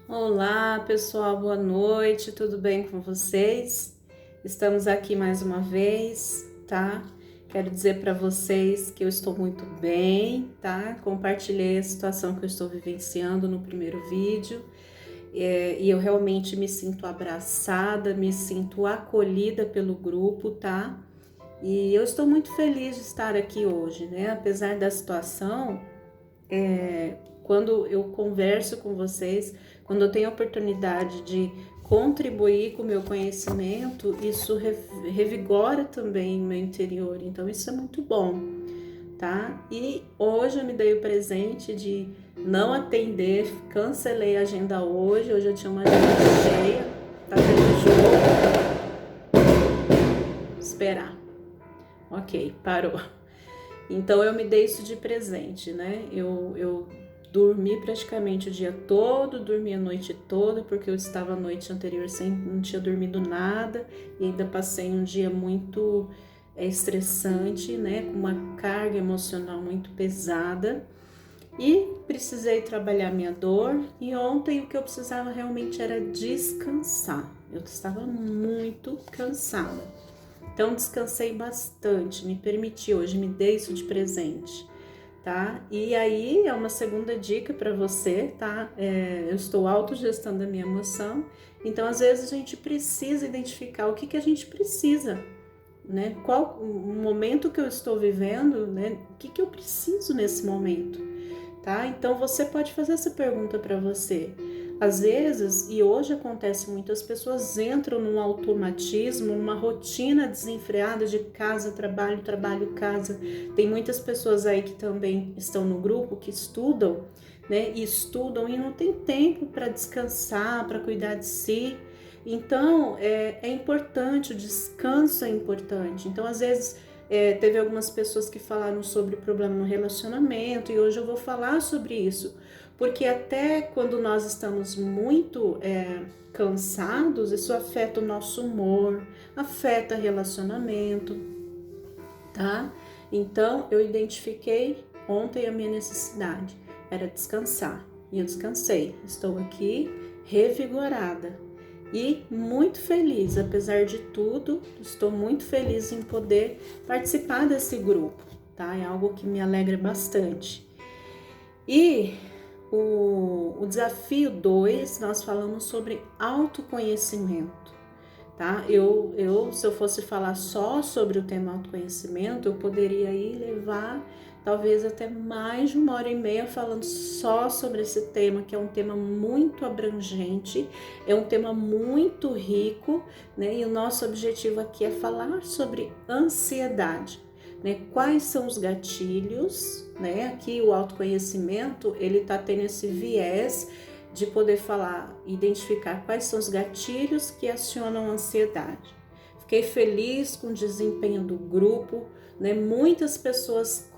Olá, pessoal, boa noite, tudo bem com vocês? Estamos aqui mais uma vez, tá? Quero dizer para vocês que eu estou muito bem, tá? Compartilhei a situação que eu estou vivenciando no primeiro vídeo e eu realmente me sinto abraçada, me sinto acolhida pelo grupo, tá? E eu estou muito feliz de estar aqui hoje, né? Apesar da situação, quando eu converso com vocês, quando eu tenho a oportunidade de contribuir com o meu conhecimento, isso revigora também o meu interior, então isso é muito bom, tá? E hoje eu me dei o presente de não atender, cancelei a agenda hoje eu tinha uma agenda cheia, tá tendo jogo, esperar, ok, parou. Então eu me dei isso de presente, né? Eu dormi praticamente o dia todo, dormi a noite toda, porque eu estava a noite anterior sem, não tinha dormido nada e ainda passei um dia muito estressante, né? Com uma carga emocional muito pesada e precisei trabalhar minha dor. E ontem o que eu precisava realmente era descansar. Eu estava muito cansada. Então descansei bastante, me permiti hoje, me dei isso de presente, tá? E aí é uma segunda dica para você, tá? Eu estou autogestando a minha emoção, então às vezes a gente precisa identificar o que a gente precisa, né? Qual o momento que eu estou vivendo, né? O que eu preciso nesse momento, tá? Então você pode fazer essa pergunta para você. Às vezes, e hoje acontece muito, as pessoas entram num automatismo, numa rotina desenfreada de casa, trabalho, trabalho, casa. Tem muitas pessoas aí que também estão no grupo, que estudam, né? E estudam e não tem tempo para descansar, para cuidar de si. Então, é importante, o descanso é importante. Então, às vezes, teve algumas pessoas que falaram sobre problema no relacionamento e hoje eu vou falar sobre isso, porque até quando nós estamos muito cansados, isso afeta o nosso humor, afeta relacionamento, tá? Então eu identifiquei ontem a minha necessidade, era descansar, e eu descansei, estou aqui revigorada e muito feliz, apesar de tudo, estou muito feliz em poder participar desse grupo, tá? É algo que me alegra bastante. E o desafio 2, nós falamos sobre autoconhecimento, tá? Se eu fosse falar só sobre o tema autoconhecimento, eu poderia aí levar talvez até mais de 1h30 falando só sobre esse tema, que é um tema muito abrangente, é um tema muito rico, né? E o nosso objetivo aqui é falar sobre ansiedade, né? Quais são os gatilhos, né? Aqui o autoconhecimento, ele tá tendo esse viés de poder falar, identificar quais são os gatilhos que acionam a ansiedade. Fiquei feliz com o desempenho do grupo, né? Muitas pessoas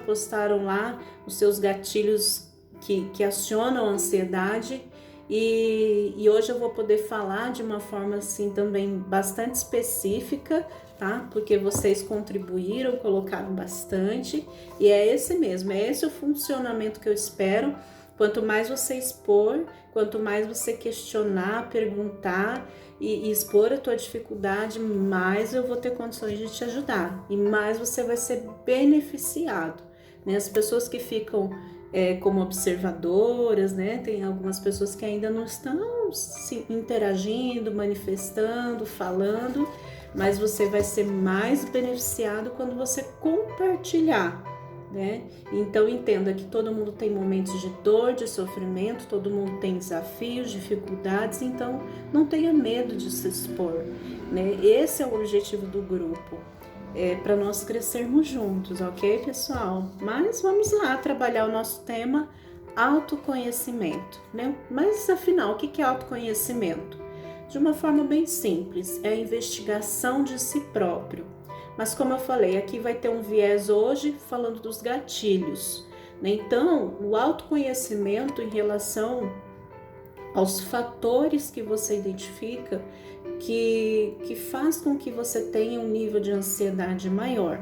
postaram lá os seus gatilhos que acionam a ansiedade e hoje eu vou poder falar de uma forma assim também bastante específica, tá? Porque vocês contribuíram, colocaram bastante e é esse mesmo, é esse o funcionamento que eu espero. Quanto mais você expor, quanto mais você questionar, perguntar e expor a tua dificuldade, mais eu vou ter condições de te ajudar e mais você vai ser beneficiado, né? As pessoas que ficam como observadoras, né? Tem algumas pessoas que ainda não estão se interagindo, manifestando, falando, mas você vai ser mais beneficiado quando você compartilhar, né? Então entenda que todo mundo tem momentos de dor, de sofrimento, todo mundo tem desafios, dificuldades, então não tenha medo de se expor, né? Esse é o objetivo do grupo, para nós crescermos juntos, ok, pessoal? Mas vamos lá trabalhar o nosso tema autoconhecimento, né? Mas afinal, o que é autoconhecimento? De uma forma bem simples, é a investigação de si próprio. Mas como eu falei, aqui vai ter um viés hoje falando dos gatilhos, né? Então, o autoconhecimento em relação aos fatores que você identifica que faz com que você tenha um nível de ansiedade maior.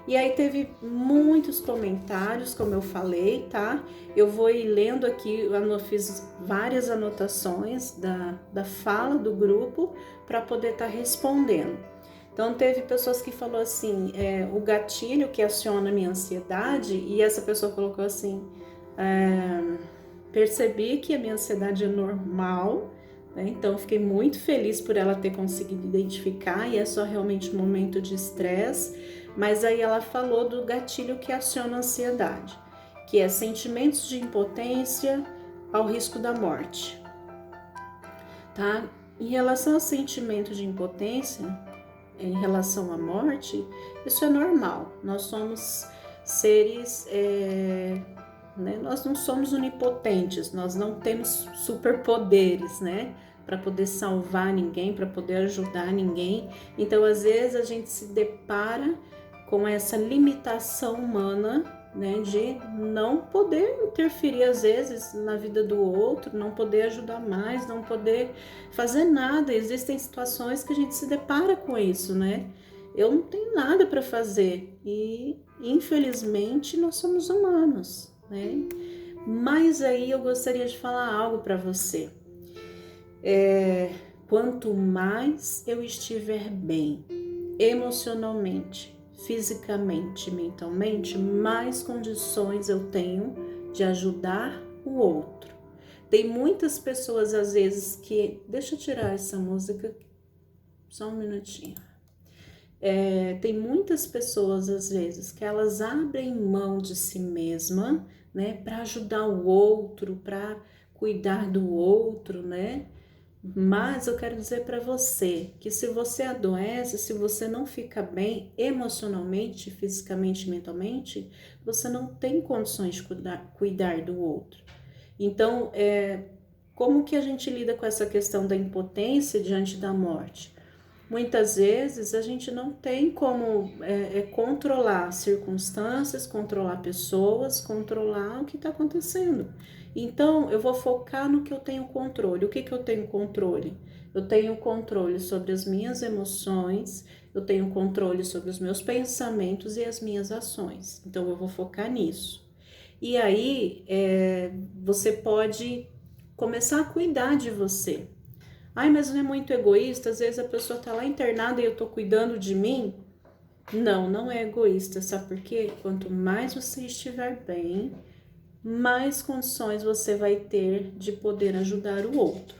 E aí teve muitos comentários, como eu falei, tá? Eu vou ir lendo aqui, eu fiz várias anotações da fala do grupo para poder estar respondendo. Então teve pessoas que falou assim, o gatilho que aciona a minha ansiedade, e essa pessoa colocou assim, percebi que a minha ansiedade é normal, né? Então fiquei muito feliz por ela ter conseguido identificar, e é só realmente um momento de estresse. Mas aí ela falou do gatilho que aciona a ansiedade, que é sentimentos de impotência ao risco da morte, tá? Em relação ao sentimento de impotência, em relação à morte, isso é normal. Nós somos seres, né? Nós não somos onipotentes, nós não temos superpoderes, né? Para poder salvar ninguém, para poder ajudar ninguém. Então, às vezes, a gente se depara com essa limitação humana, né, de não poder interferir às vezes na vida do outro, não poder ajudar mais, não poder fazer nada. Existem situações que a gente se depara com isso, né? Eu não tenho nada para fazer e infelizmente nós somos humanos, né? Mas aí eu gostaria de falar algo para você. Quanto mais eu estiver bem emocionalmente, fisicamente, mentalmente, mais condições eu tenho de ajudar o outro. Tem muitas pessoas às vezes que... Deixa eu tirar essa música, só um minutinho. Tem muitas pessoas às vezes que elas abrem mão de si mesma, né, para ajudar o outro, para cuidar do outro, né? Mas eu quero dizer para você que se você adoece, se você não fica bem emocionalmente, fisicamente, mentalmente, você não tem condições de cuidar do outro. Então, como que a gente lida com essa questão da impotência diante da morte? Muitas vezes a gente não tem como controlar circunstâncias, controlar pessoas, controlar o que está acontecendo. Então, eu vou focar no que eu tenho controle. O que eu tenho controle? Eu tenho controle sobre as minhas emoções, eu tenho controle sobre os meus pensamentos e as minhas ações. Então, eu vou focar nisso. E aí, você pode começar a cuidar de você. Ai, mas não é muito egoísta? Às vezes a pessoa tá lá internada e eu tô cuidando de mim. Não, não é egoísta, sabe por quê? Quanto mais você estiver bem, mais condições você vai ter de poder ajudar o outro.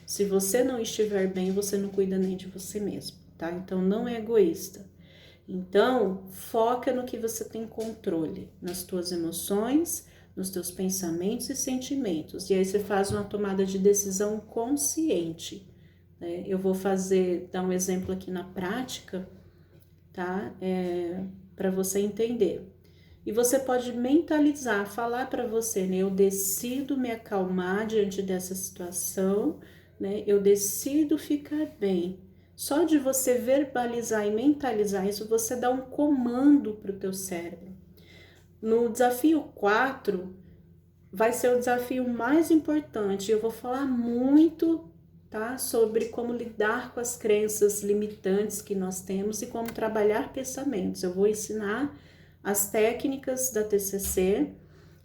Se você não estiver bem, você não cuida nem de você mesmo, tá? Então não é egoísta. Então, foca no que você tem controle, nas tuas emoções, nos teus pensamentos e sentimentos. E aí você faz uma tomada de decisão consciente, né? Eu vou dar um exemplo aqui na prática, tá? Para você entender. E você pode mentalizar, falar para você, né? Eu decido me acalmar diante dessa situação, né? Eu decido ficar bem. Só de você verbalizar e mentalizar isso, você dá um comando para o teu cérebro. No desafio 4, vai ser o desafio mais importante. Eu vou falar muito, tá, sobre como lidar com as crenças limitantes que nós temos e como trabalhar pensamentos. Eu vou ensinar as técnicas da TCC,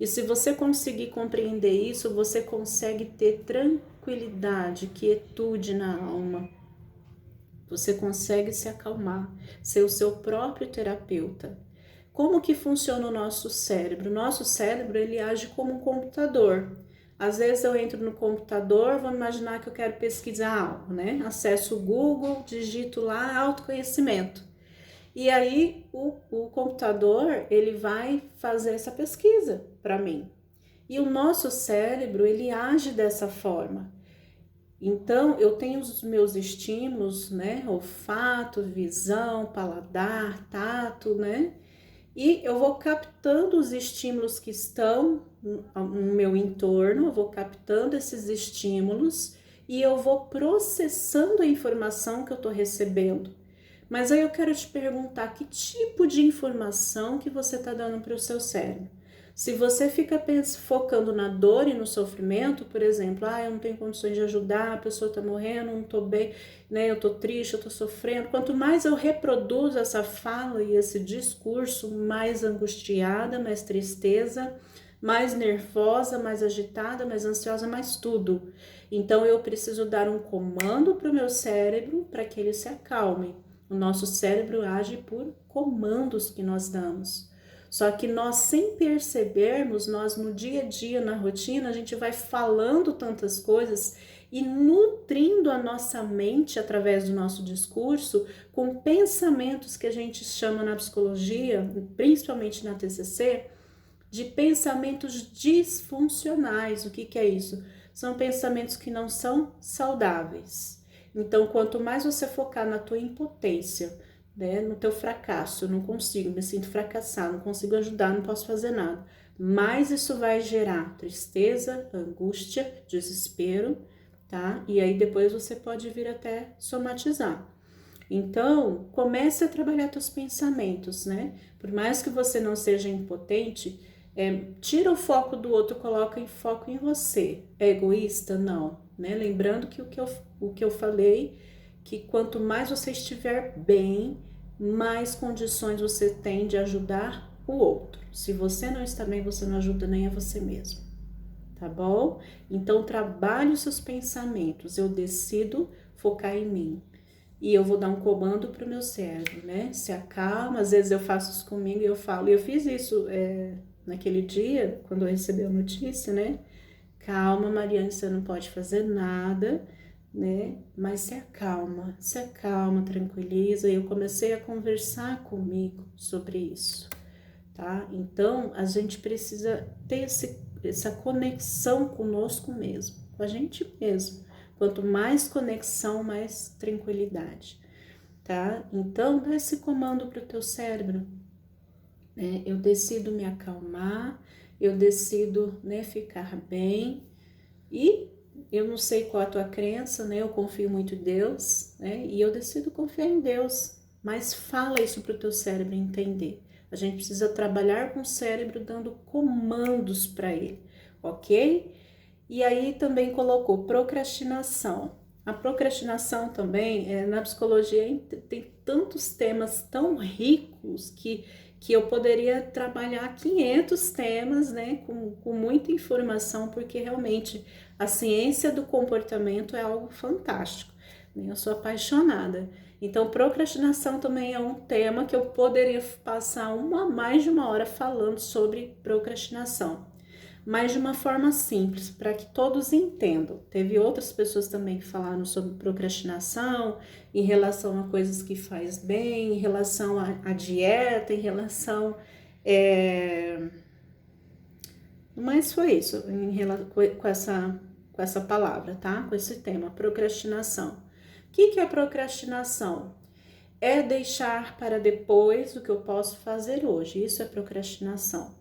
e se você conseguir compreender isso, você consegue ter tranquilidade, quietude na alma. Você consegue se acalmar, ser o seu próprio terapeuta. Como que funciona o nosso cérebro? O nosso cérebro, ele age como um computador. Às vezes eu entro no computador, vamos imaginar que eu quero pesquisar algo, né? Acesso o Google, digito lá autoconhecimento. E aí o computador, ele vai fazer essa pesquisa para mim. E o nosso cérebro, ele age dessa forma. Então, eu tenho os meus estímulos, né? Olfato, visão, paladar, tato, né? E eu vou captando os estímulos que estão no meu entorno, eu vou captando esses estímulos e eu vou processando a informação que eu estou recebendo. Mas aí eu quero te perguntar, que tipo de informação que você está dando para o seu cérebro? Se você fica focando na dor e no sofrimento, por exemplo, eu não tenho condições de ajudar, a pessoa está morrendo, não estou bem, né? Eu estou triste, eu estou sofrendo. Quanto mais eu reproduzo essa fala e esse discurso, mais angustiada, mais tristeza, mais nervosa, mais agitada, mais ansiosa, mais tudo. Então eu preciso dar um comando para o meu cérebro para que ele se acalme. O nosso cérebro age por comandos que nós damos. Só que nós, sem percebermos, nós no dia a dia, na rotina, a gente vai falando tantas coisas e nutrindo a nossa mente através do nosso discurso com pensamentos que a gente chama na psicologia, principalmente na TCC, de pensamentos disfuncionais. O que é isso? São pensamentos que não são saudáveis. Então, quanto mais você focar na tua impotência, né, no teu fracasso, eu não consigo, me sinto fracassado, não consigo ajudar, não posso fazer nada, mais isso vai gerar tristeza, angústia, desespero, tá? E aí depois você pode vir até somatizar. Então, comece a trabalhar teus pensamentos, né? Por mais que você não seja impotente, tira o foco do outro, coloca em foco em você. É egoísta? Não, né? Lembrando que o que eu falei, que quanto mais você estiver bem, mais condições você tem de ajudar o outro. Se você não está bem, você não ajuda nem a você mesmo, tá bom? Então, trabalhe os seus pensamentos. Eu decido focar em mim. E eu vou dar um comando para o meu cérebro, né? Se acalma. Às vezes eu faço isso comigo e eu falo. E eu fiz isso naquele dia, quando eu recebi a notícia, né? Calma, Mariane, você não pode fazer nada, né? Mas se acalma, tranquiliza. E eu comecei a conversar comigo sobre isso, tá? Então, a gente precisa ter essa conexão conosco mesmo, com a gente mesmo. Quanto mais conexão, mais tranquilidade, tá? Então, dá esse comando para o teu cérebro, né? Eu decido me acalmar, eu decido, né, ficar bem. E eu não sei qual a tua crença, né? Eu confio muito em Deus, né? E eu decido confiar em Deus. Mas fala isso para o teu cérebro entender. A gente precisa trabalhar com o cérebro dando comandos para ele, ok? E aí também colocou procrastinação. A procrastinação também, na psicologia, tem tantos temas tão ricos que eu poderia trabalhar 500 temas, né, com muita informação, porque realmente a ciência do comportamento é algo fantástico, né? Eu sou apaixonada. Então, procrastinação também é um tema que eu poderia passar mais de uma hora falando sobre procrastinação, mas de uma forma simples, para que todos entendam. Teve outras pessoas também que falaram sobre procrastinação, em relação a coisas que faz bem, em relação à dieta, em relação... Mas foi isso, com essa palavra, tá? Com esse tema, procrastinação. O que é procrastinação? É deixar para depois o que eu posso fazer hoje. Isso é procrastinação.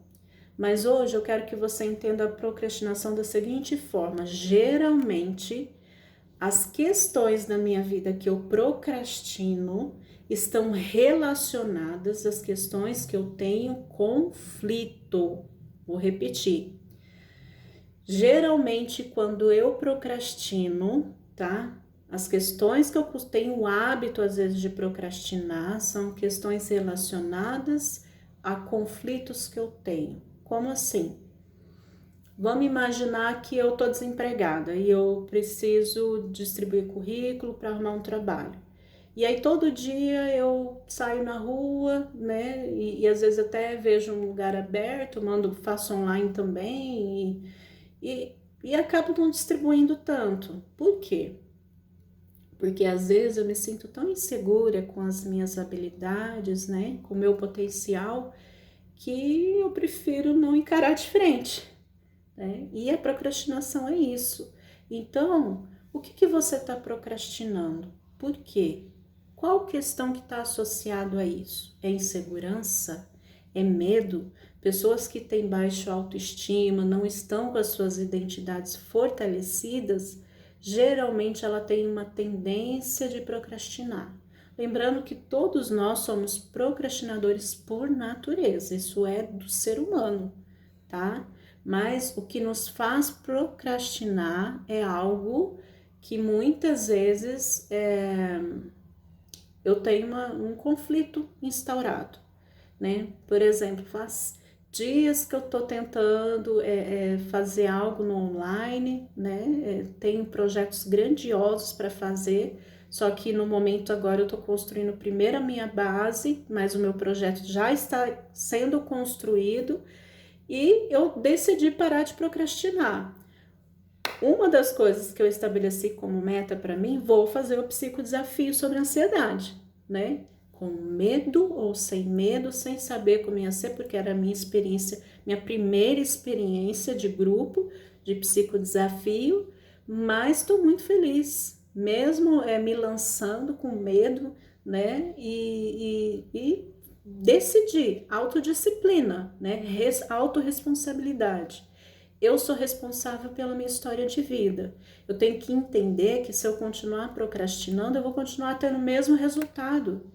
Mas hoje eu quero que você entenda a procrastinação da seguinte forma: geralmente as questões da minha vida que eu procrastino estão relacionadas às questões que eu tenho conflito. Vou repetir. Geralmente quando eu procrastino, tá? As questões que eu tenho o hábito às vezes de procrastinar são questões relacionadas a conflitos que eu tenho. Como assim? Vamos imaginar que eu estou desempregada e eu preciso distribuir currículo para arrumar um trabalho. E aí todo dia eu saio na rua, né? E às vezes até vejo um lugar aberto, faço online também e acabo não distribuindo tanto. Por quê? Porque às vezes eu me sinto tão insegura com as minhas habilidades, né? Com o meu potencial, que eu prefiro não encarar de frente, né? E a procrastinação é isso. Então, o que você está procrastinando? Por quê? Qual questão que está associado a isso? É insegurança? É medo? Pessoas que têm baixa autoestima, não estão com as suas identidades fortalecidas, geralmente ela tem uma tendência de procrastinar. Lembrando que todos nós somos procrastinadores por natureza, isso é do ser humano, tá? Mas o que nos faz procrastinar é algo que muitas vezes eu tenho um conflito instaurado, né? Por exemplo, faz dias que eu tô tentando fazer algo no online, né? Tenho projetos grandiosos para fazer, só que no momento agora eu tô construindo primeiro a minha base, mas o meu projeto já está sendo construído e eu decidi parar de procrastinar. Uma das coisas que eu estabeleci como meta para mim, vou fazer o psicodesafio sobre ansiedade, né? Com medo ou sem medo, sem saber como ia ser, porque era a minha experiência, minha primeira experiência de grupo de psicodesafio, mas estou muito feliz, mesmo me lançando com medo, né? E decidi, autodisciplina, né? Autorresponsabilidade. Eu sou responsável pela minha história de vida. Eu tenho que entender que se eu continuar procrastinando, eu vou continuar tendo o mesmo resultado.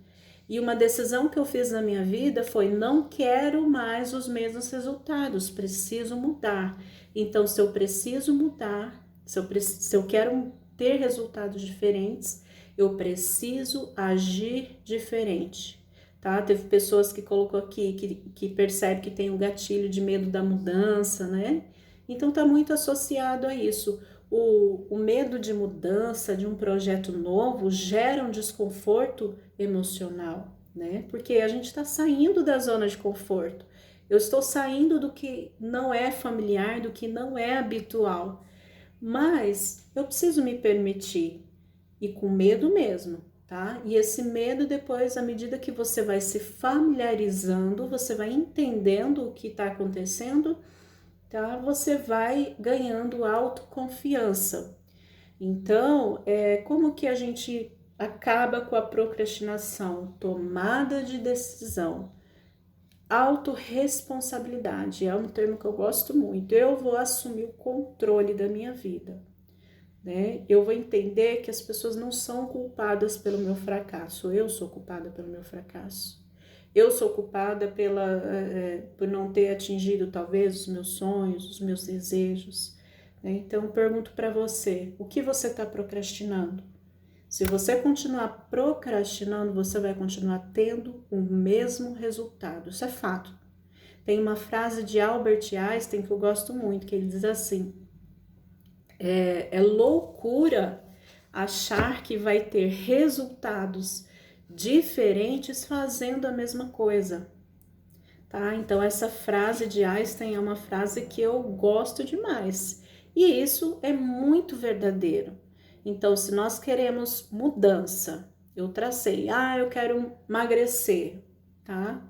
E uma decisão que eu fiz na minha vida foi: não quero mais os mesmos resultados, preciso mudar. Então, se eu preciso mudar, se eu quero ter resultados diferentes, eu preciso agir diferente. Tá? Teve pessoas que colocou aqui que percebe que tem um gatilho de medo da mudança, né? Então está muito associado a isso. O medo de mudança, de um projeto novo, gera um desconforto emocional, né? Porque a gente está saindo da zona de conforto. Eu estou saindo do que não é familiar, do que não é habitual. Mas eu preciso me permitir, e com medo mesmo, tá? E esse medo depois, à medida que você vai se familiarizando, você vai entendendo o que está acontecendo, tá? Você vai ganhando autoconfiança. Então, como que a gente acaba com a procrastinação? Tomada de decisão. Autorresponsabilidade é um termo que eu gosto muito. Eu vou assumir o controle da minha vida, né? Eu vou entender que as pessoas não são culpadas pelo meu fracasso. Eu sou culpada pelo meu fracasso. Eu sou culpada por não ter atingido talvez os meus sonhos, os meus desejos, né? Então eu pergunto para você, o que você está procrastinando? Se você continuar procrastinando, você vai continuar tendo o mesmo resultado. Isso é fato. Tem uma frase de Albert Einstein que eu gosto muito, que ele diz assim: é loucura achar que vai ter resultados diferentes fazendo a mesma coisa, tá? Então essa frase de Einstein é uma frase que eu gosto demais. E isso é muito verdadeiro. Então, se nós queremos mudança, eu tracei, eu quero emagrecer, tá?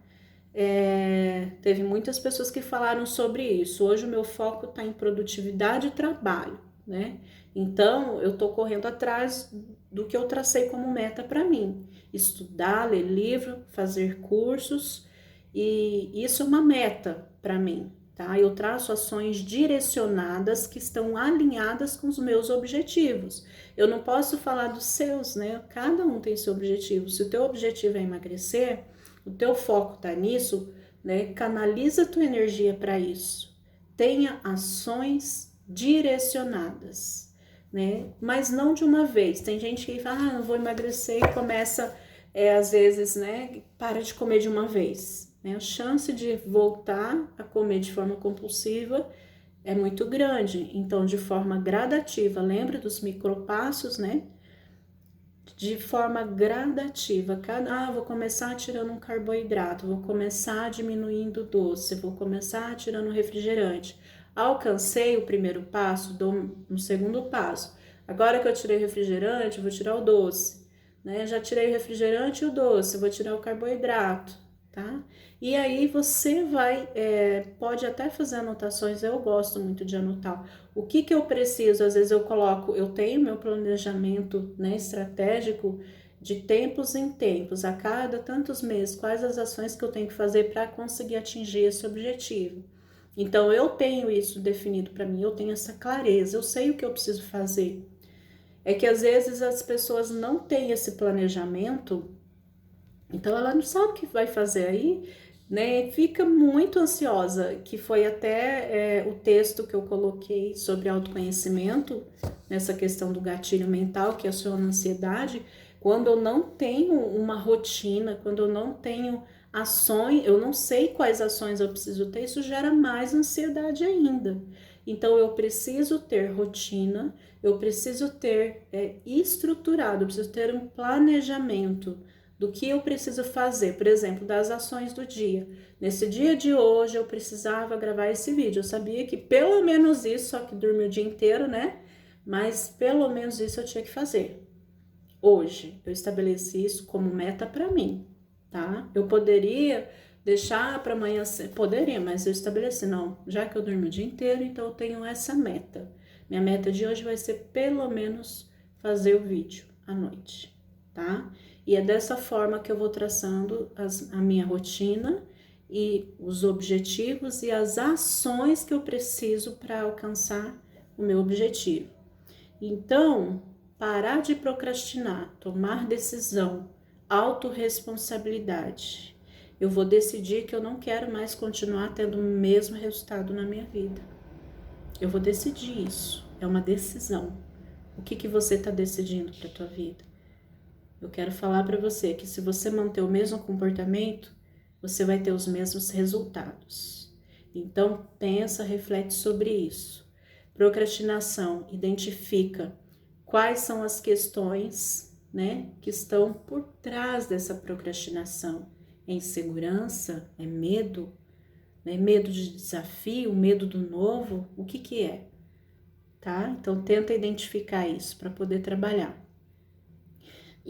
Teve muitas pessoas que falaram sobre isso. Hoje o meu foco está em produtividade e trabalho, né? Então, eu estou correndo atrás do que eu tracei como meta para mim. Estudar, ler livro, fazer cursos, e isso é uma meta para mim, tá? Eu traço ações direcionadas que estão alinhadas com os meus objetivos. Eu não posso falar dos seus, né? Cada um tem seu objetivo. Se o teu objetivo é emagrecer, o teu foco está nisso, né? Canaliza a tua energia para isso. Tenha ações direcionadas, né? Mas não de uma vez. Tem gente que fala, eu vou emagrecer e começa, às vezes, né? Para de comer de uma vez. Né? A chance de voltar a comer de forma compulsiva é muito grande. Então, de forma gradativa, lembra dos micropassos, né? De forma gradativa. Vou começar tirando um carboidrato, vou começar diminuindo o doce, vou começar tirando o refrigerante. Alcancei o primeiro passo, dou um segundo passo. Agora que eu tirei o refrigerante, vou tirar o doce, né? Já tirei o refrigerante e o doce, vou tirar o carboidrato, tá? E aí você pode até fazer anotações, eu gosto muito de anotar. O que eu preciso? Às vezes eu tenho meu planejamento, né, estratégico de tempos em tempos, a cada tantos meses, quais as ações que eu tenho que fazer para conseguir atingir esse objetivo. Então eu tenho isso definido para mim, eu tenho essa clareza, eu sei o que eu preciso fazer. É que às vezes as pessoas não têm esse planejamento, então ela não sabe o que vai fazer aí. né, fica muito ansiosa, que foi até o texto que eu coloquei sobre autoconhecimento, nessa questão do gatilho mental que aciona a ansiedade. Quando eu não tenho uma rotina, quando eu não tenho ações, eu não sei quais ações eu preciso ter, isso gera mais ansiedade ainda. Então eu preciso ter rotina, eu preciso ter estruturado, eu preciso ter um planejamento do que eu preciso fazer, por exemplo, das ações do dia. Nesse dia de hoje eu precisava gravar esse vídeo. Eu sabia que pelo menos isso, só que dormi o dia inteiro, né? Mas pelo menos isso eu tinha que fazer. Hoje eu estabeleci isso como meta para mim, tá? Eu poderia deixar para amanhã, poderia, mas eu estabeleci, não, já que eu dormi o dia inteiro, então eu tenho essa meta. Minha meta de hoje vai ser pelo menos fazer o vídeo à noite, tá? E é dessa forma que eu vou traçando a minha rotina e os objetivos e as ações que eu preciso para alcançar o meu objetivo. Então, parar de procrastinar, tomar decisão, autorresponsabilidade. Eu vou decidir que eu não quero mais continuar tendo o mesmo resultado na minha vida. Eu vou decidir isso. É uma decisão. O que você está decidindo para a tua vida? Eu quero falar para você que se você manter o mesmo comportamento, você vai ter os mesmos resultados. Então, pensa, reflete sobre isso. Procrastinação, identifica quais são as questões, né, que estão por trás dessa procrastinação. É insegurança? É medo? Né? Medo de desafio? Medo do novo? O que é? Tá? Então, tenta identificar isso para poder trabalhar.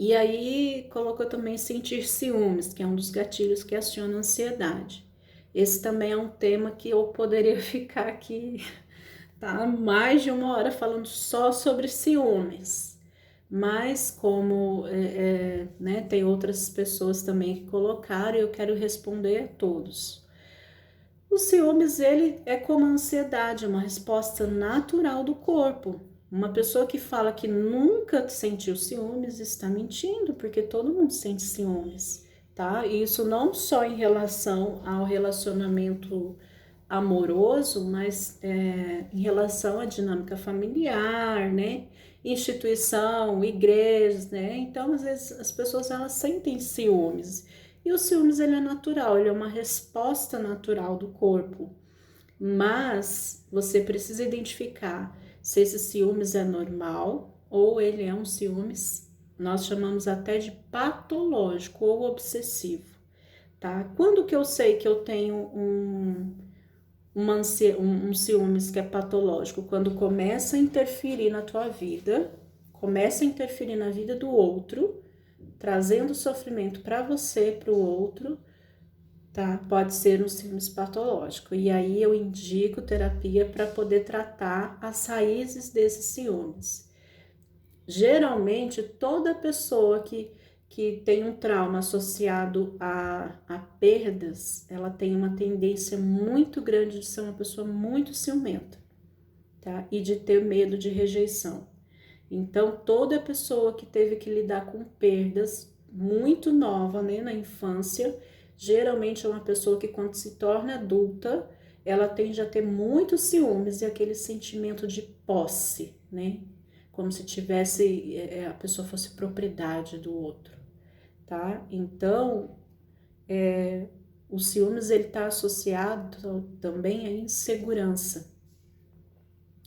E aí, colocou também sentir ciúmes, que é um dos gatilhos que aciona a ansiedade. Esse também é um tema que eu poderia ficar aqui, tá? Mais de 1 hora falando só sobre ciúmes. Mas como né, tem outras pessoas também que colocaram, eu quero responder a todos. O ciúmes, ele é como a ansiedade, é uma resposta natural do corpo. Uma pessoa que fala que nunca sentiu ciúmes está mentindo, porque todo mundo sente ciúmes, tá? E isso não só em relação ao relacionamento amoroso, mas em relação à dinâmica familiar, né? Instituição, igrejas, né? Então, às vezes, as pessoas elas sentem ciúmes. E o ciúmes, ele é natural, ele é uma resposta natural do corpo. Mas você precisa identificar se esse ciúmes é normal ou ele é um ciúmes, nós chamamos até de patológico ou obsessivo, tá? Quando que eu sei que eu tenho um ciúmes que é patológico? Quando começa a interferir na tua vida, começa a interferir na vida do outro, trazendo sofrimento para você, para o outro, tá? Pode ser um ciúmes patológico. E aí eu indico terapia para poder tratar as raízes desses ciúmes. Geralmente, toda pessoa que tem um trauma associado a perdas, ela tem uma tendência muito grande de ser uma pessoa muito ciumenta, tá? E de ter medo de rejeição. Então, toda pessoa que teve que lidar com perdas muito nova, né, na infância, geralmente é uma pessoa que quando se torna adulta, ela tende a ter muitos ciúmes e aquele sentimento de posse, né? Como se tivesse, a pessoa fosse propriedade do outro, tá? Então, o ciúmes ele está associado também à insegurança.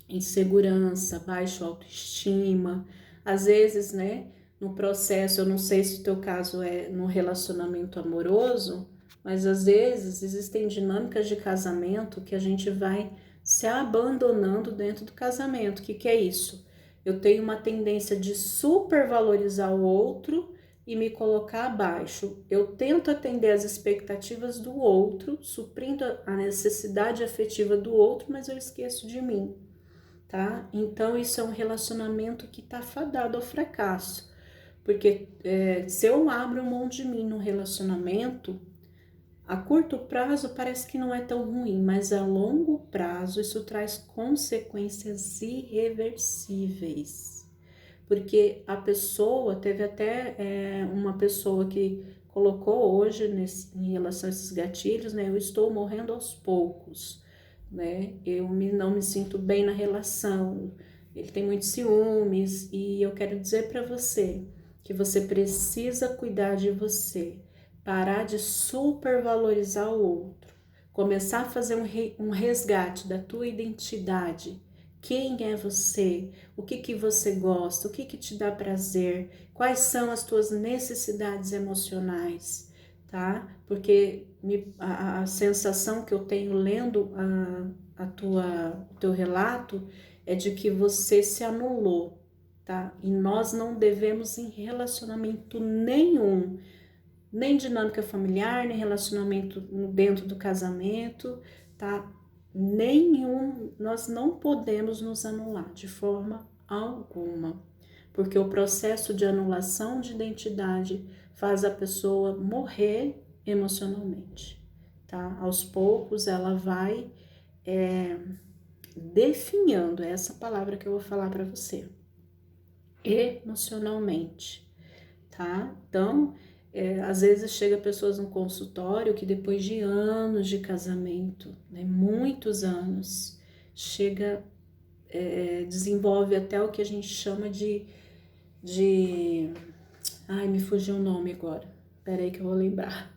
Insegurança, baixa autoestima, às vezes, né, no processo, eu não sei se o teu caso é no relacionamento amoroso, mas às vezes existem dinâmicas de casamento que a gente vai se abandonando dentro do casamento. O que é isso? Eu tenho uma tendência de supervalorizar o outro e me colocar abaixo. Eu tento atender às expectativas do outro, suprindo a necessidade afetiva do outro, mas eu esqueço de mim. Tá? Então, isso é um relacionamento que tá fadado ao fracasso, porque se eu abro mão de mim no relacionamento, a curto prazo parece que não é tão ruim, mas a longo prazo isso traz consequências irreversíveis, porque a pessoa, teve até uma pessoa que colocou hoje em relação a esses gatilhos, né? Eu estou morrendo aos poucos, né? Não me sinto bem na relação, ele tem muitos ciúmes e eu quero dizer para você que você precisa cuidar de você, parar de supervalorizar o outro, começar a fazer um resgate da tua identidade. Quem é você? O que você gosta? O que te dá prazer? Quais são as tuas necessidades emocionais, tá? Porque a sensação que eu tenho lendo o teu relato é de que você se anulou, tá? E nós não devemos em relacionamento nenhum, nem dinâmica familiar, nem relacionamento dentro do casamento, tá? Nenhum, nós não podemos nos anular de forma alguma, porque o processo de anulação de identidade faz a pessoa morrer emocionalmente, tá? Aos poucos ela vai definhando, é essa palavra que eu vou falar para você, emocionalmente, tá? Então, às vezes chega pessoas no consultório que depois de anos de casamento, né, muitos anos, chega, desenvolve até o que a gente chama de, ai, me fugiu o nome agora, peraí que eu vou lembrar,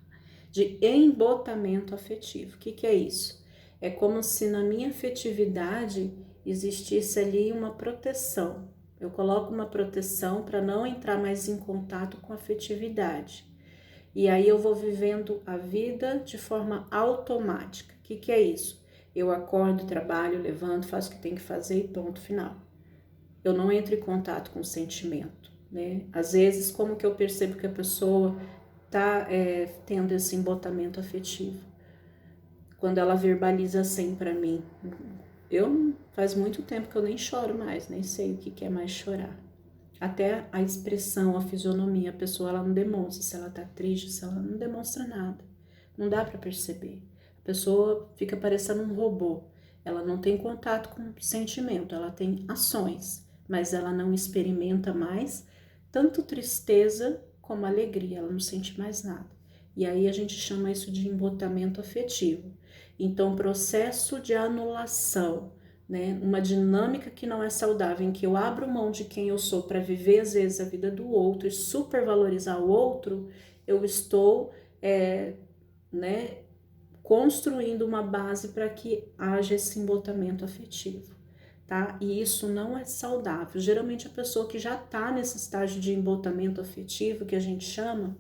de embotamento afetivo. O que é isso? É como se na minha afetividade existisse ali uma proteção. Eu coloco uma proteção para não entrar mais em contato com a afetividade. E aí eu vou vivendo a vida de forma automática. O que é isso? Eu acordo, trabalho, levanto, faço o que tem que fazer e ponto final. Eu não entro em contato com o sentimento, né? Às vezes, como que eu percebo que a pessoa tá tendo esse embotamento afetivo? Quando ela verbaliza assim para mim, faz muito tempo que eu nem choro mais, nem sei o que é mais chorar. Até a expressão, a fisionomia, a pessoa ela não demonstra se ela tá triste, se ela não demonstra nada. Não dá para perceber. A pessoa fica parecendo um robô. Ela não tem contato com sentimento, ela tem ações, mas ela não experimenta mais tanto tristeza como alegria, ela não sente mais nada. E aí a gente chama isso de embotamento afetivo. Então, processo de anulação, né? Uma dinâmica que não é saudável, em que eu abro mão de quem eu sou para viver às vezes a vida do outro e supervalorizar o outro, eu estou, né, construindo uma base para que haja esse embotamento afetivo, tá? E isso não é saudável. Geralmente a pessoa que já está nesse estágio de embotamento afetivo, que a gente chama,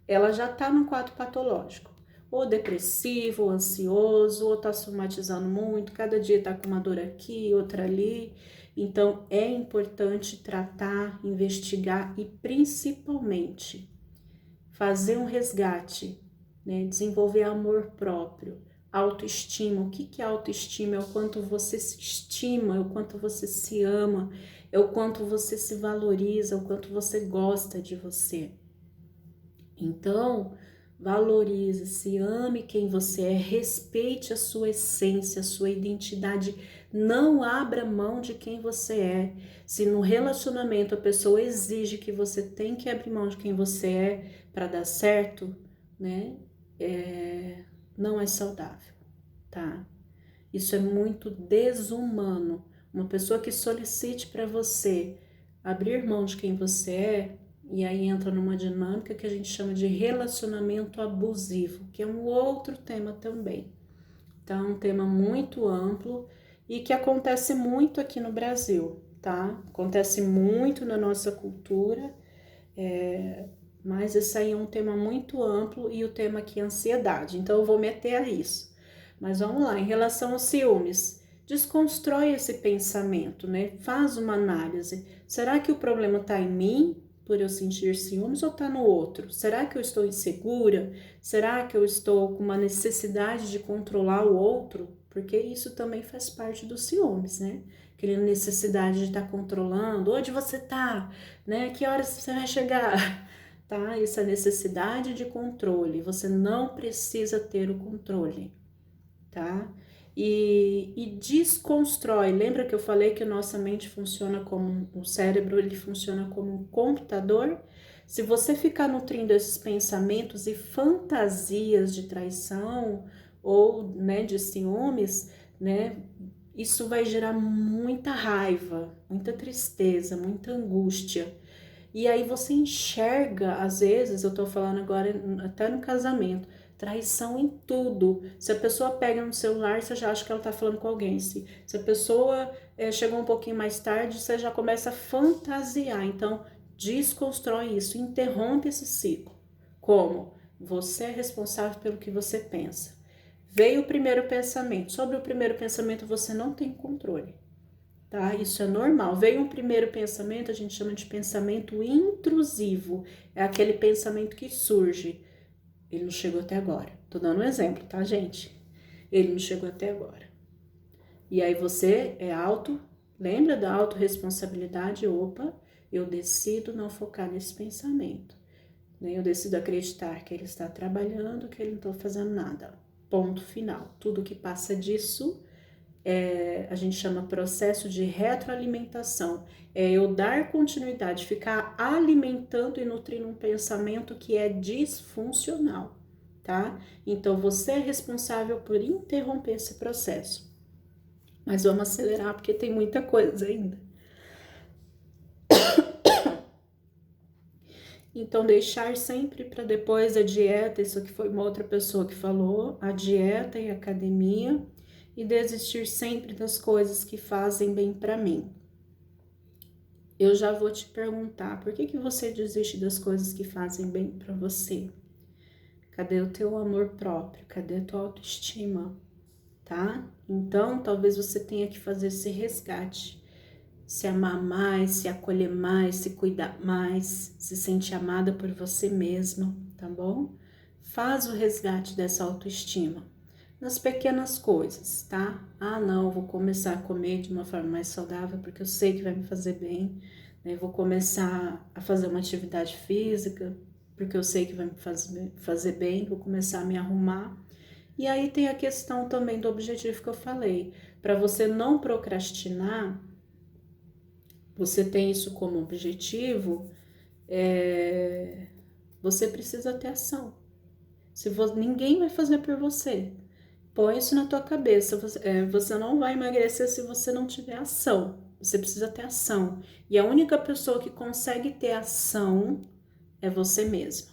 ela já está num quadro patológico, ou depressivo, ou ansioso, ou está somatizando muito, cada dia está com uma dor aqui, outra ali. Então, é importante tratar, investigar e, principalmente, fazer um resgate, né? Desenvolver amor próprio, autoestima. O que é autoestima? É o quanto você se estima, é o quanto você se ama, é o quanto você se valoriza, é o quanto você gosta de você. Então, valorize, se ame quem você é, respeite a sua essência, a sua identidade, não abra mão de quem você é. Se no relacionamento a pessoa exige que você tem que abrir mão de quem você é para dar certo, né? Não é saudável, tá? Isso é muito desumano. Uma pessoa que solicite para você abrir mão de quem você é, e aí entra numa dinâmica que a gente chama de relacionamento abusivo, que é um outro tema também. Então, é um tema muito amplo e que acontece muito aqui no Brasil, tá? Acontece muito na nossa cultura, mas esse aí é um tema muito amplo e o tema aqui é ansiedade, então eu vou meter a isso. Mas vamos lá, em relação aos ciúmes, desconstrói esse pensamento, né? Faz uma análise. Será que o problema está em mim, por eu sentir ciúmes, ou está no outro? Será que eu estou insegura? Será que eu estou com uma necessidade de controlar o outro? Porque isso também faz parte dos ciúmes, né? Aquela necessidade de estar controlando, onde você está, né? Que horas você vai chegar? Tá? Essa necessidade de controle, você não precisa ter o controle, tá? e desconstrói. Lembra que eu falei que a nossa mente funciona como o cérebro, ele funciona como um computador? Se você ficar nutrindo esses pensamentos e fantasias de traição ou, né, de ciúmes, né, isso vai gerar muita raiva, muita tristeza, muita angústia. E aí você enxerga, às vezes, eu tô falando agora até no casamento, traição em tudo. Se a pessoa pega no celular, você já acha que ela tá falando com alguém. Se a pessoa chegou um pouquinho mais tarde, você já começa a fantasiar. Então, desconstrói isso, interrompe esse ciclo. Como? Você é responsável pelo que você pensa. Veio o primeiro pensamento. Sobre o primeiro pensamento, você não tem controle. Tá? Isso é normal. Veio um primeiro pensamento, a gente chama de pensamento intrusivo. É aquele pensamento que surge. Ele não chegou até agora. Tô dando um exemplo, tá, gente? Ele não chegou até agora. E aí você lembra da autorresponsabilidade? Opa, eu decido não focar nesse pensamento. Eu decido acreditar que ele está trabalhando, que ele não está fazendo nada. Ponto final. Tudo que passa disso a gente chama processo de retroalimentação. É eu dar continuidade, ficar alimentando e nutrindo um pensamento que é disfuncional, tá? Então, você é responsável por interromper esse processo. Mas vamos acelerar porque tem muita coisa ainda. Então, deixar sempre para depois a dieta, isso aqui foi uma outra pessoa que falou, a dieta e a academia, e desistir sempre das coisas que fazem bem para mim. Eu já vou te perguntar, por que você desiste das coisas que fazem bem para você? Cadê o teu amor próprio? Cadê a tua autoestima? Tá? Então, talvez você tenha que fazer esse resgate. Se amar mais, se acolher mais, se cuidar mais, se sentir amada por você mesma, tá bom? Faz o resgate dessa autoestima. Nas pequenas coisas, tá? Ah, não, vou começar a comer de uma forma mais saudável porque eu sei que vai me fazer bem, né? Vou começar a fazer uma atividade física porque eu sei que vai me fazer bem, vou começar a me arrumar. E aí tem a questão também do objetivo que eu falei. Para você não procrastinar, você tem isso como objetivo, você precisa ter ação. Ninguém vai fazer por você. Põe isso na tua cabeça, você não vai emagrecer se você não tiver ação, você precisa ter ação. E a única pessoa que consegue ter ação é você mesma.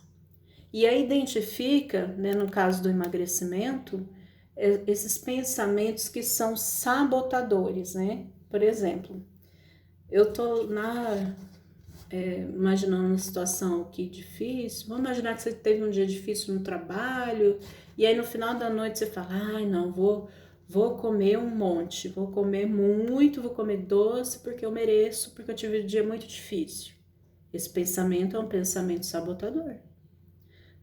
E aí identifica, né, no caso do emagrecimento, esses pensamentos que são sabotadores, né? Por exemplo, eu tô imaginando uma situação aqui difícil, vamos imaginar que você teve um dia difícil no trabalho, e aí no final da noite você fala, ai não, vou comer um monte, vou comer muito, vou comer doce porque eu mereço, porque eu tive um dia muito difícil. Esse pensamento é um pensamento sabotador,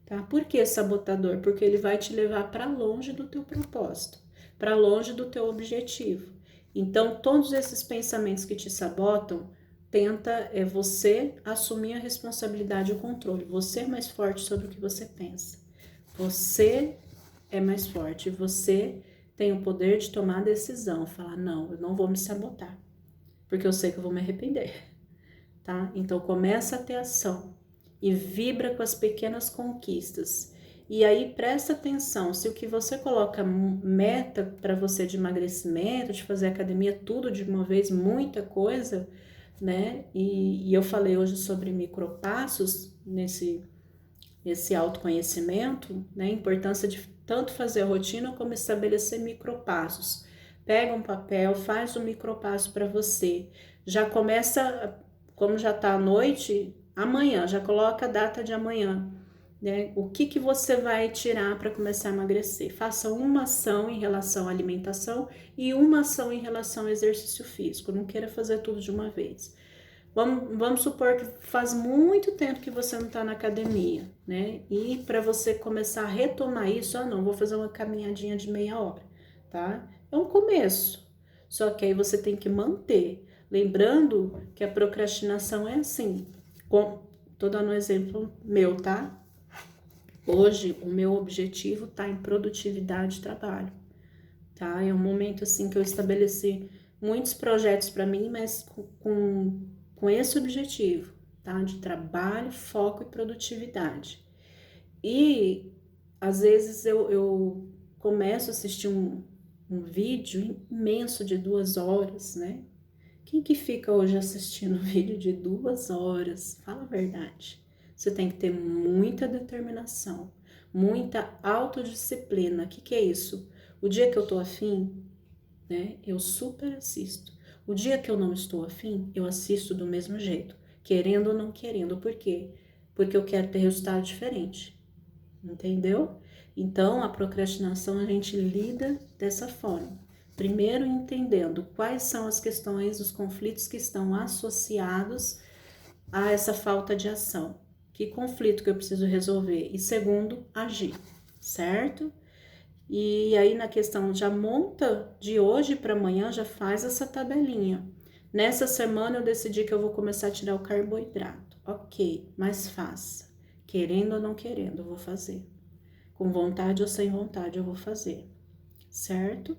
tá? Por que sabotador? Porque ele vai te levar para longe do teu propósito, para longe do teu objetivo. Então, todos esses pensamentos que te sabotam, tenta você assumir a responsabilidade e o controle. Você é mais forte sobre o que você pensa. Você é mais forte. Você tem o poder de tomar a decisão. Falar, não, eu não vou me sabotar. Porque eu sei que eu vou me arrepender. Tá? Então, começa a ter ação. E vibra com as pequenas conquistas. E aí, presta atenção. Se o que você coloca meta para você de emagrecimento, de fazer academia, tudo de uma vez, muita coisa, né? E eu falei hoje sobre micropassos nesse autoconhecimento, né? A importância de tanto fazer a rotina como estabelecer micropassos. Pega um papel, faz um micropasso para você. Já começa, como já está à noite, amanhã, já coloca a data de amanhã. Né? O que você vai tirar para começar a emagrecer? Faça uma ação em relação à alimentação e uma ação em relação ao exercício físico. Não queira fazer tudo de uma vez. Vamos supor que faz muito tempo que você não está na academia, né? E para você começar a retomar isso, não, vou fazer uma caminhadinha de meia hora, tá? É um começo, só que aí você tem que manter. Lembrando que a procrastinação é assim, tô dando um exemplo meu, tá? Hoje, o meu objetivo está em produtividade de trabalho, tá? É um momento, assim, que eu estabeleci muitos projetos para mim, mas com esse objetivo, tá? De trabalho, foco e produtividade. E, às vezes, eu começo a assistir um vídeo imenso de 2 horas, né? Quem que fica hoje assistindo um vídeo de 2 horas? Fala a verdade. Você tem que ter muita determinação, muita autodisciplina. O que é isso? O dia que eu tô afim, né, eu super assisto. O dia que eu não estou afim, eu assisto do mesmo jeito, querendo ou não querendo. Por quê? Porque eu quero ter resultado diferente, entendeu? Então, a procrastinação a gente lida dessa forma. Primeiro, entendendo quais são as questões, os conflitos que estão associados a essa falta de ação. Que conflito que eu preciso resolver? E segundo, agir, certo? E aí, na questão, já monta de hoje para amanhã, já faz essa tabelinha. Nessa semana, eu decidi que eu vou começar a tirar o carboidrato. Ok, mas faça. Querendo ou não querendo, eu vou fazer. Com vontade ou sem vontade, eu vou fazer, certo?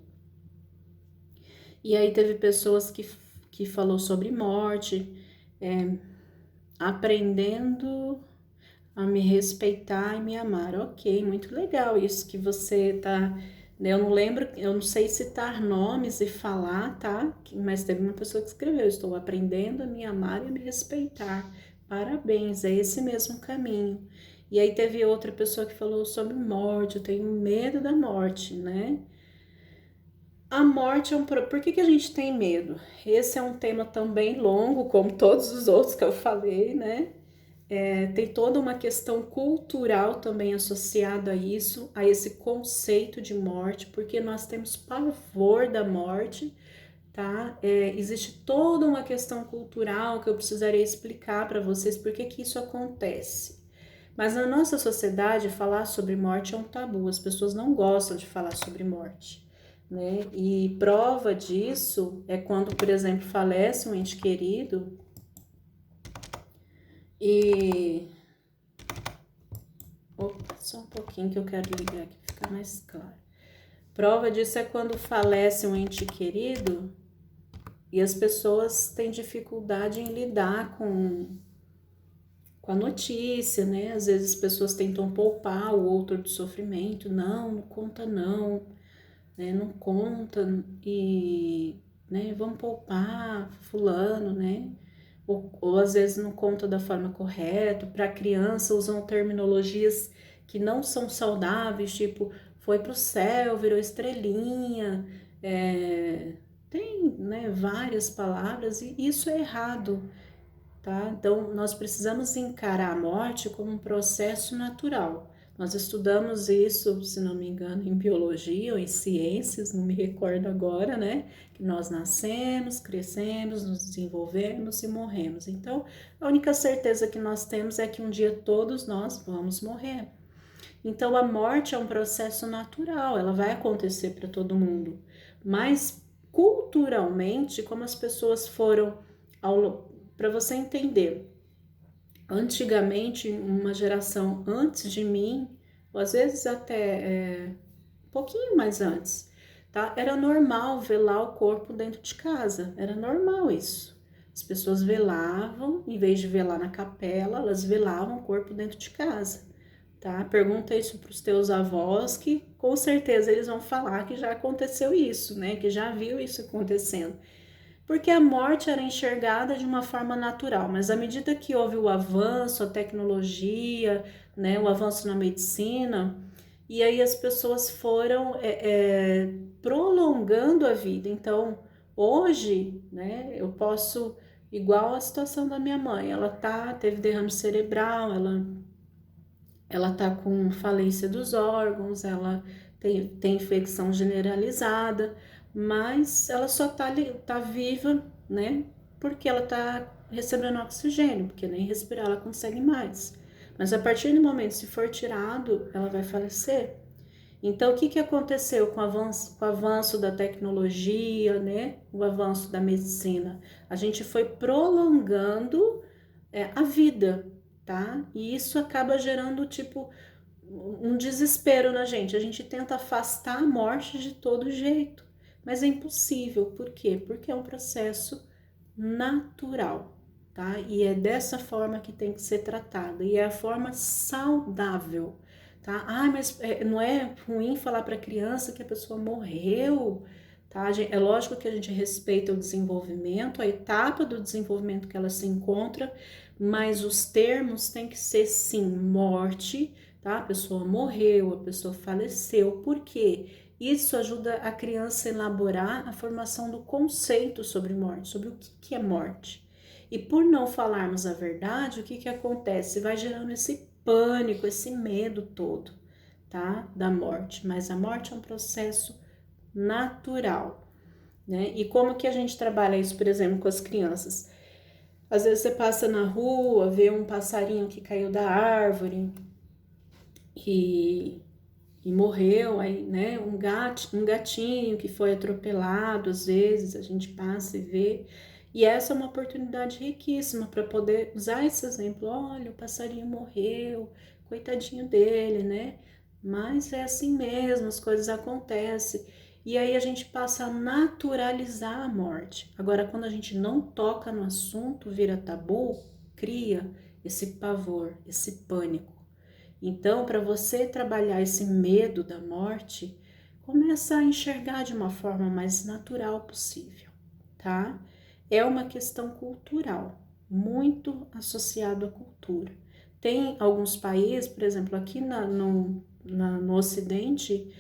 E aí teve pessoas que falou sobre morte, aprendendo a me respeitar e me amar. Ok, muito legal isso que você tá... Eu não lembro, eu não sei citar nomes e falar, tá? Mas teve uma pessoa que escreveu, estou aprendendo a me amar e a me respeitar. Parabéns, é esse mesmo caminho. E aí teve outra pessoa que falou sobre morte, eu tenho medo da morte, né? A morte é um... Por que a gente tem medo? Esse é um tema também longo, como todos os outros que eu falei, né? Tem toda uma questão cultural também associada a isso, a esse conceito de morte, porque nós temos pavor da morte, tá? Existe toda uma questão cultural que eu precisaria explicar para vocês por que isso acontece. Mas na nossa sociedade, falar sobre morte é um tabu, as pessoas não gostam de falar sobre morte, né? E prova disso é quando, por exemplo, falece um ente querido e... Opa, só um pouquinho que eu quero ligar aqui para ficar mais claro. Prova disso é quando falece um ente querido e as pessoas têm dificuldade em lidar com a notícia, né? Às vezes as pessoas tentam poupar o outro do sofrimento. Não, não conta não, né? Não conta e, né, vamos poupar fulano, né? Ou às vezes não conta da forma correta. Para a criança usam terminologias que não são saudáveis, tipo, foi pro céu, virou estrelinha, tem, né, várias palavras e isso é errado, tá? Então, nós precisamos encarar a morte como um processo natural. Nós estudamos isso, se não me engano, em biologia ou em ciências, não me recordo agora, né? Que nós nascemos, crescemos, nos desenvolvemos e morremos. Então, a única certeza que nós temos é que um dia todos nós vamos morrer. Então, a morte é um processo natural, ela vai acontecer para todo mundo. Mas, culturalmente, como as pessoas foram para você entender, antigamente, uma geração antes de mim, ou às vezes até um pouquinho mais antes, tá? Era normal velar o corpo dentro de casa, era normal isso. As pessoas velavam, em vez de velar na capela, elas velavam o corpo dentro de casa, tá? Pergunta isso para os teus avós, que com certeza eles vão falar que já aconteceu isso, né? Que já viu isso acontecendo. Porque a morte era enxergada de uma forma natural, mas à medida que houve o avanço, a tecnologia, né, o avanço na medicina, e aí as pessoas foram prolongando a vida. Então, hoje, né, eu posso, igual a situação da minha mãe, ela teve derrame cerebral, ela tá com falência dos órgãos, ela tem infecção generalizada, mas ela só tá viva, né? Porque ela tá recebendo oxigênio, porque nem respirar ela consegue mais. Mas a partir do momento, se for tirado, ela vai falecer. Então, o que aconteceu com o avanço da tecnologia, né? O avanço da medicina? A gente foi prolongando a vida, tá? E isso acaba gerando, tipo, um desespero na gente. A gente tenta afastar a morte de todo jeito, mas é impossível. Por quê? Porque é um processo natural, tá? E é dessa forma que tem que ser tratado, e é a forma saudável, tá? Ah, mas não é ruim falar para a criança que a pessoa morreu, tá? É lógico que a gente respeita o desenvolvimento, a etapa do desenvolvimento que ela se encontra, mas os termos têm que ser sim, morte, tá? A pessoa morreu, a pessoa faleceu. Por quê? Isso ajuda a criança a elaborar a formação do conceito sobre morte, sobre o que é morte. E por não falarmos a verdade, o que acontece? Vai gerando esse pânico, esse medo todo, tá? Da morte. Mas a morte é um processo natural, né? E como que a gente trabalha isso, por exemplo, com as crianças? Às vezes você passa na rua, vê um passarinho que caiu da árvore e morreu, aí, né? Um gatinho que foi atropelado, às vezes a gente passa e vê. E essa é uma oportunidade riquíssima para poder usar esse exemplo. Olha, o passarinho morreu, coitadinho dele, né? Mas é assim mesmo, as coisas acontecem. E aí a gente passa a naturalizar a morte. Agora, quando a gente não toca no assunto, vira tabu, cria esse pavor, esse pânico. Então, para você trabalhar esse medo da morte, começa a enxergar de uma forma mais natural possível, tá? É uma questão cultural, muito associado à cultura. Tem alguns países, por exemplo, aqui no Ocidente,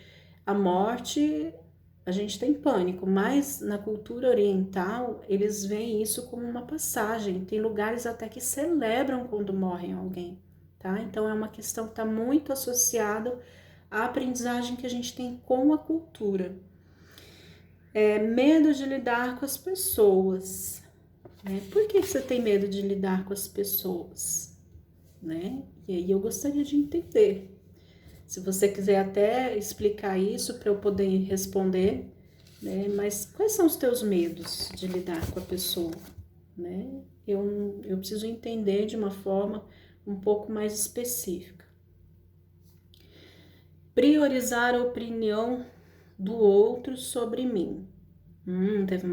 a morte, a gente tem pânico, mas na cultura oriental, eles veem isso como uma passagem. Tem lugares até que celebram quando morre alguém, tá? Então é uma questão que está muito associada à aprendizagem que a gente tem com a cultura. Medo de lidar com as pessoas, né? Por que você tem medo de lidar com as pessoas, né? E aí eu gostaria de entender. Se você quiser até explicar isso para eu poder responder, né? Mas quais são os teus medos de lidar com a pessoa, né? Eu preciso entender de uma forma um pouco mais específica. Priorizar a opinião do outro sobre mim. Teve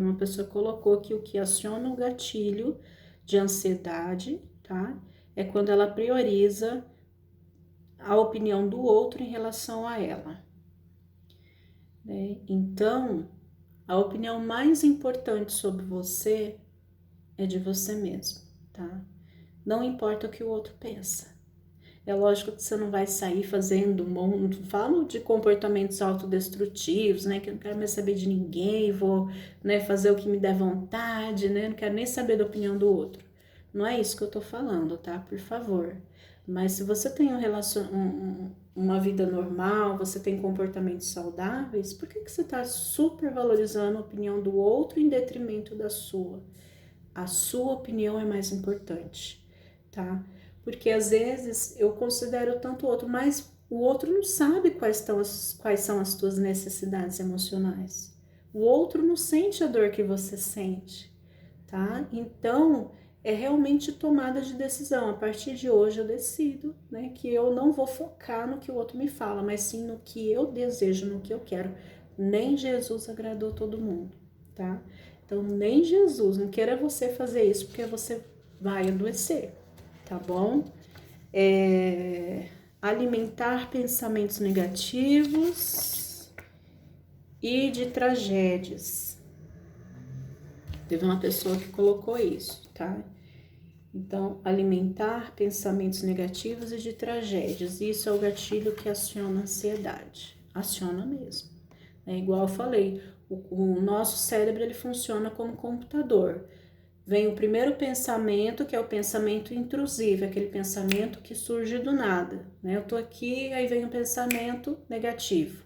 uma pessoa que colocou que o que aciona o gatilho de ansiedade, tá? É quando ela prioriza a opinião do outro em relação a ela, né? Então, a opinião mais importante sobre você é de você mesmo, tá? Não importa o que o outro pensa. É lógico que você não vai sair fazendo, falo de comportamentos autodestrutivos, né? Que eu não quero mais saber de ninguém, vou, né, fazer o que me der vontade, né? Não quero nem saber da opinião do outro. Não é isso que eu tô falando, tá? Por favor. Mas se você tem uma vida normal, você tem comportamentos saudáveis, por que você tá super valorizando a opinião do outro em detrimento da sua? A sua opinião é mais importante, tá? Porque às vezes eu considero tanto o outro, mas o outro não sabe quais são as tuas necessidades emocionais. O outro não sente a dor que você sente, tá? Então, é realmente tomada de decisão. A partir de hoje eu decido, né, que eu não vou focar no que o outro me fala, mas sim no que eu desejo, no que eu quero. Nem Jesus agradou todo mundo, tá? Então, nem Jesus, não queira você fazer isso, porque você vai adoecer, tá bom? Alimentar pensamentos negativos e de tragédias. Teve uma pessoa que colocou isso, tá? Então, alimentar pensamentos negativos e de tragédias. Isso é o gatilho que aciona a ansiedade. Aciona mesmo. É igual eu falei, o nosso cérebro ele funciona como computador. Vem o primeiro pensamento, que é o pensamento intrusivo, aquele pensamento que surge do nada, né? Eu tô aqui, aí vem um pensamento negativo,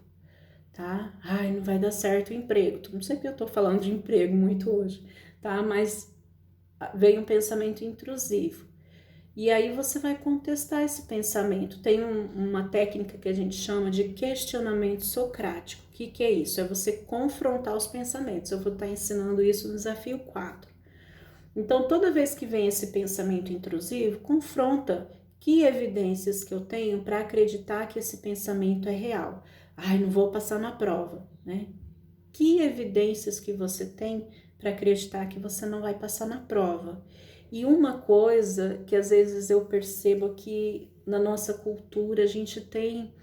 tá? Ai, não vai dar certo o emprego. Não sei porque eu tô falando de emprego muito hoje, tá? Mas vem um pensamento intrusivo. E aí você vai contestar esse pensamento. Tem uma técnica que a gente chama de questionamento socrático. O que é isso? É você confrontar os pensamentos. Eu vou estar ensinando isso no desafio 4. Então, toda vez que vem esse pensamento intrusivo, confronta. Que evidências que eu tenho para acreditar que esse pensamento é real? Ai, não vou passar na prova, né? Que evidências que você tem para acreditar que você não vai passar na prova? E uma coisa que às vezes eu percebo que na nossa cultura a gente tem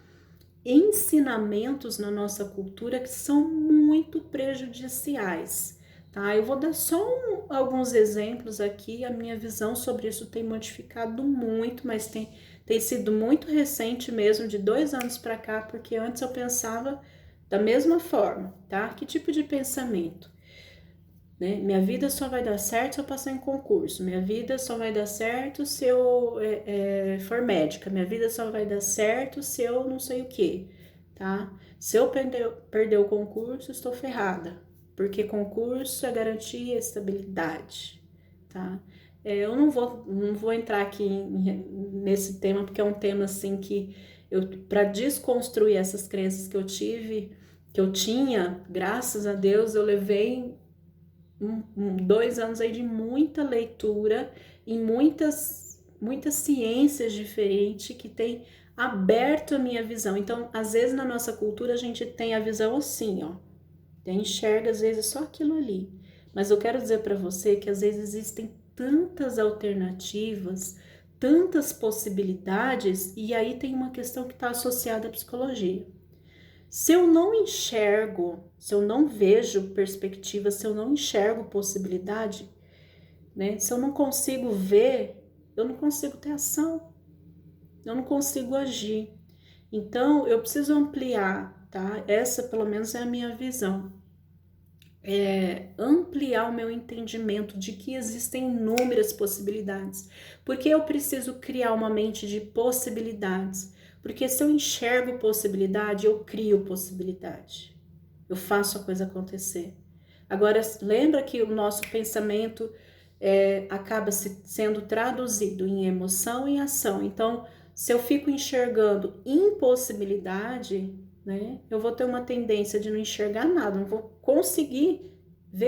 ensinamentos na nossa cultura que são muito prejudiciais, tá? Eu vou dar só alguns exemplos aqui, a minha visão sobre isso tem modificado muito, mas tem sido muito recente mesmo, de 2 anos para cá, porque antes eu pensava da mesma forma, tá? Que tipo de pensamento? Né? Minha vida só vai dar certo se eu passar em concurso. Minha vida só vai dar certo se eu for médica. Minha vida só vai dar certo se eu não sei o que, tá? Se eu perder o concurso, estou ferrada. Porque concurso é garantia estabilidade, tá? Eu não vou entrar aqui nesse tema, porque é um tema assim que para desconstruir essas crenças que eu tinha, graças a Deus, eu levei 2 anos aí de muita leitura e muitas ciências diferentes que tem aberto a minha visão. Então, às vezes na nossa cultura a gente tem a visão assim, ó, enxerga às vezes só aquilo ali. Mas eu quero dizer para você que às vezes existem tantas alternativas, tantas possibilidades, e aí tem uma questão que está associada à psicologia. Se eu não enxergo, se eu não vejo perspectiva, se eu não enxergo possibilidade, né? Se eu não consigo ver, eu não consigo ter ação, eu não consigo agir. Então, eu preciso ampliar, tá? Essa, pelo menos, é a minha visão. Ampliar o meu entendimento de que existem inúmeras possibilidades. Porque eu preciso criar uma mente de possibilidades. Porque se eu enxergo possibilidade, eu crio possibilidade. Eu faço a coisa acontecer. Agora, lembra que o nosso pensamento acaba sendo traduzido em emoção e ação. Então, se eu fico enxergando impossibilidade, né, eu vou ter uma tendência de não enxergar nada, não vou conseguir